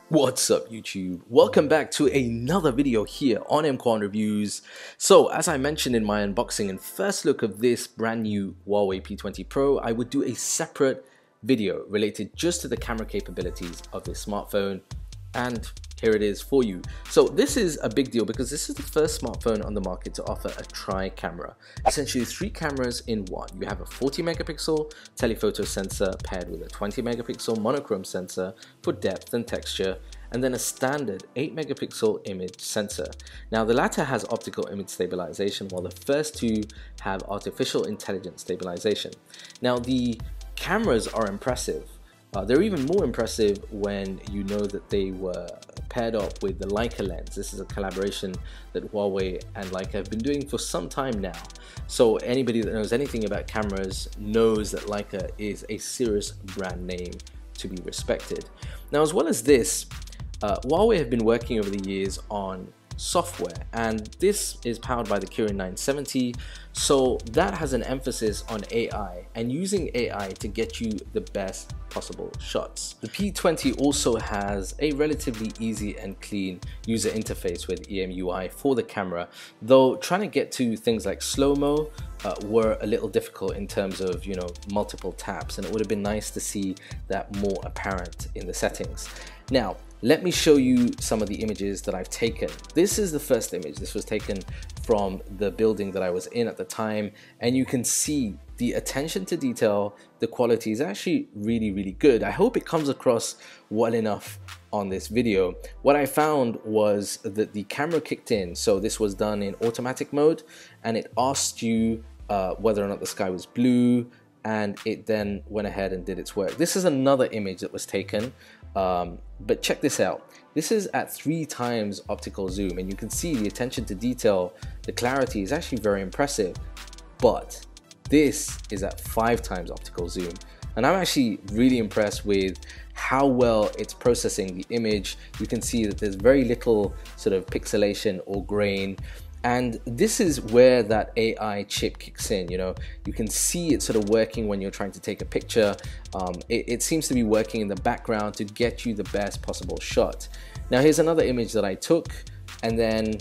What's up YouTube? Welcome back to another video here on EMKWAN Reviews. So as I mentioned in my unboxing and first look of this brand new Huawei P20 Pro, I would do a separate video related just to the camera capabilities of this smartphone, and here it is for you. So this is a big deal because this is the first smartphone on the market to offer a tri-camera. Essentially 3 cameras in one. You have a 40 megapixel telephoto sensor paired with a 20 megapixel monochrome sensor for depth and texture, and then a standard 8 megapixel image sensor. Now the latter has optical image stabilization while the first two have artificial intelligence stabilization. Now the cameras are impressive. They're even more impressive when you know that they were paired up with the Leica lens. This is a collaboration that Huawei and Leica have been doing for some time now. So anybody that knows anything about cameras knows that Leica is a serious brand name to be respected. Now, as well as this, Huawei have been working over the years on software, and this is powered by the Kirin 970, so that has an emphasis on AI and using AI to get you the best possible shots. The P20 also has a relatively easy and clean user interface with EMUI for the camera, though trying to get to things like slow-mo were a little difficult in terms of, multiple taps, and it would have been nice to see that more apparent in the settings. Now, let me show you some of the images that I've taken. This is the first image. This was taken from the building that I was in at the time, and you can see the attention to detail. The quality is actually really good. I hope it comes across well enough on this video. What I found was that the camera kicked in, so this was done in automatic mode, and it asked you whether or not the sky was blue, and it then went ahead and did its work. This is another image that was taken, but check this out. This is at 3 times optical zoom, and you can see the attention to detail, the clarity is actually very impressive, but this is at 5 times optical zoom. And I'm actually really impressed with how well it's processing the image. You can see that there's very little sort of pixelation or grain. And this is where that AI chip kicks in. You can see it sort of working when you're trying to take a picture. It seems to be working in the background to get you the best possible shot. Now here's another image that I took, and then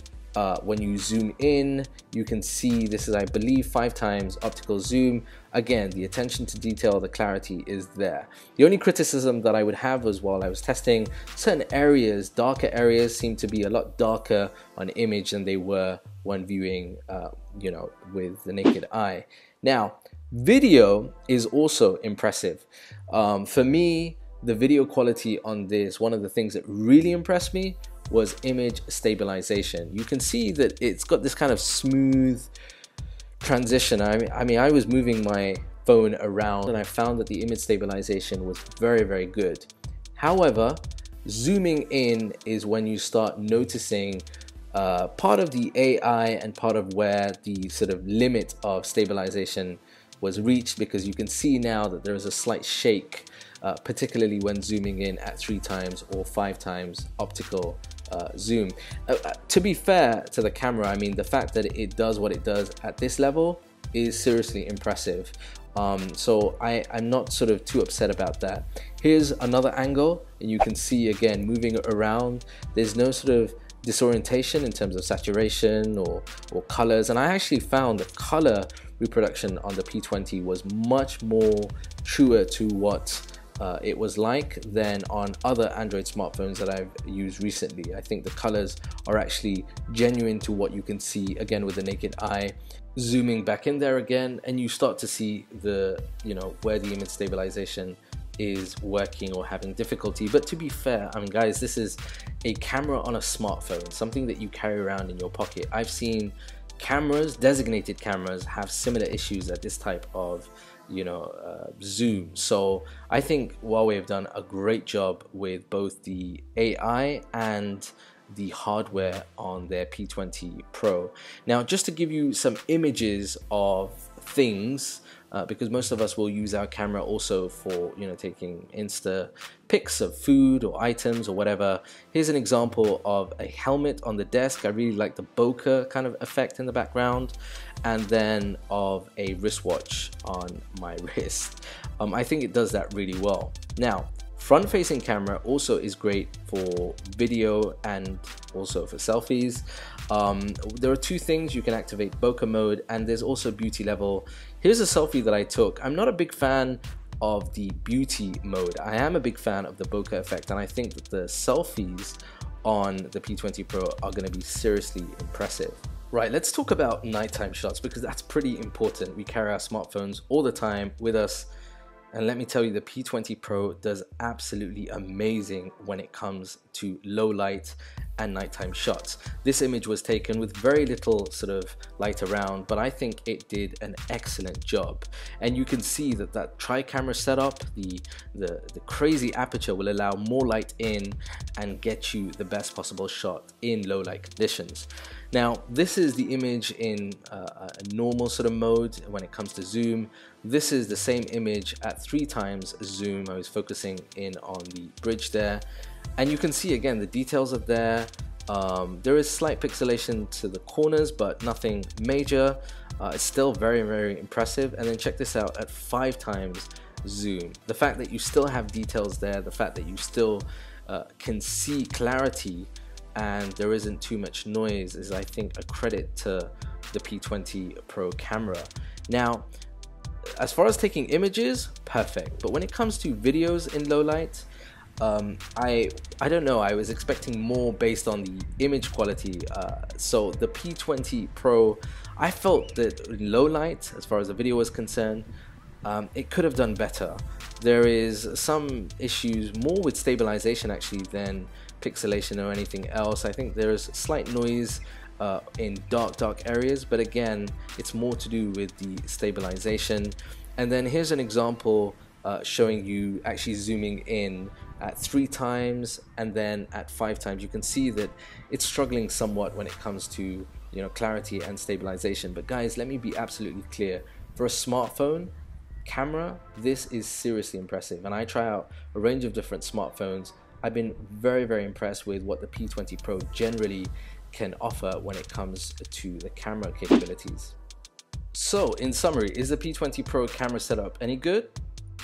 when you zoom in, you can see this is, I believe, 5 times optical zoom. Again, the attention to detail, the clarity is there. The only criticism that I would have was while I was testing, certain areas, darker areas, seem to be a lot darker on image than they were when viewing, with the naked eye. Now, video is also impressive. For me, the video quality on this, one of the things that really impressed me was image stabilization. You can see that it's got this kind of smooth transition. I mean, I was moving my phone around and I found that the image stabilization was very good. However, zooming in is when you start noticing part of the AI and part of where the sort of limit of stabilization was reached, because you can see now that there is a slight shake, particularly when zooming in at 3 times or 5 times optical zoom. To be fair to the camera, I mean, the fact that it does what it does at this level is seriously impressive. So I'm not sort of too upset about that. Here's another angle, and you can see again moving around, there's no sort of disorientation in terms of saturation or colors, and I actually found that color reproduction on the P20 was much more truer to what it was like than on other Android smartphones that I've used recently. I think the colors are actually genuine to what you can see again with the naked eye. Zooming back in there again, and you start to see the, where the image stabilization is working or having difficulty. But to be fair, I mean, guys, this is a camera on a smartphone, something that you carry around in your pocket. I've seen cameras, designated cameras, have similar issues at this type of zoom. So I think Huawei have done a great job with both the AI and the hardware on their P20 Pro. Now, just to give you some images of things, because most of us will use our camera also for taking Insta pics of food or items or whatever. Here's an example of a helmet on the desk. I really like the bokeh kind of effect in the background, and then of a wristwatch on my wrist. I think it does that really well. Now, Front-facing camera also is great for video and also for selfies. There are two things: you can activate bokeh mode, and there's also beauty level. Here's a selfie that I took. I'm not a big fan of the beauty mode. I am a big fan of the bokeh effect, and I think that the selfies on the P20 Pro are going to be seriously impressive. Right, let's talk about nighttime shots, because that's pretty important. We carry our smartphones all the time with us, and let me tell you, the P20 Pro does absolutely amazing when it comes to low light and nighttime shots. This image was taken with very little sort of light around, but I think it did an excellent job. And you can see that that tri-camera setup, the crazy aperture will allow more light in and get you the best possible shot in low light conditions. Now, this is the image in a normal sort of mode when it comes to zoom. This is the same image at 3 times zoom. I was focusing in on the bridge there, and you can see again the details are there. There is slight pixelation to the corners, but nothing major. It's still very, very impressive. And then check this out at 5 times zoom. The fact that you still have details there, the fact that you still can see clarity and there isn't too much noise is, I think, a credit to the P20 Pro camera. Now, as far as taking images, perfect. But when it comes to videos in low light, I don't know, I was expecting more based on the image quality. So the P20 Pro, I felt that in low light, as far as the video was concerned, it could have done better. There is some issues more with stabilization actually than pixelation or anything else. I think there is slight noise in dark areas, but again, it's more to do with the stabilization. And then here's an example showing you actually zooming in at 3 times and then at 5 times. You can see that it's struggling somewhat when it comes to, you know, clarity and stabilization. But guys, let me be absolutely clear, for a smartphone camera, this is seriously impressive. And I try out a range of different smartphones. I've been very, very impressed with what the P20 Pro generally can offer when it comes to the camera capabilities. So in summary, is the P20 Pro camera setup any good?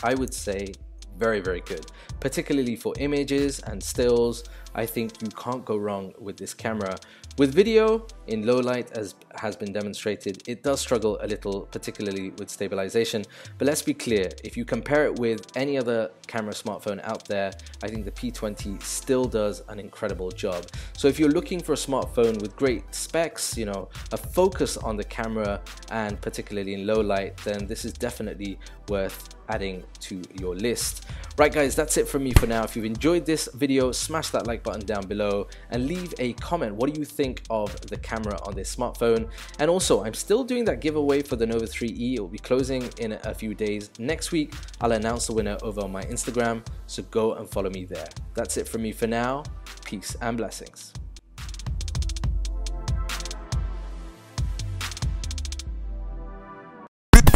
I would say very, very good, particularly for images and stills. I think you can't go wrong with this camera. With video in low light, as has been demonstrated, it does struggle a little, particularly with stabilization. But let's be clear, if you compare it with any other camera smartphone out there, I think the P20 still does an incredible job. So if you're looking for a smartphone with great specs, you know, a focus on the camera and particularly in low light, then this is definitely worth adding to your list. Right guys, that's it from me for now. If you've enjoyed this video, smash that like button down below and leave a comment. What do you think of the camera on this smartphone? And also, I'm still doing that giveaway for the Nova 3E. It will be closing in a few days. Next week, I'll announce the winner over on my Instagram, so go and follow me there. That's it from me for now. Peace and blessings.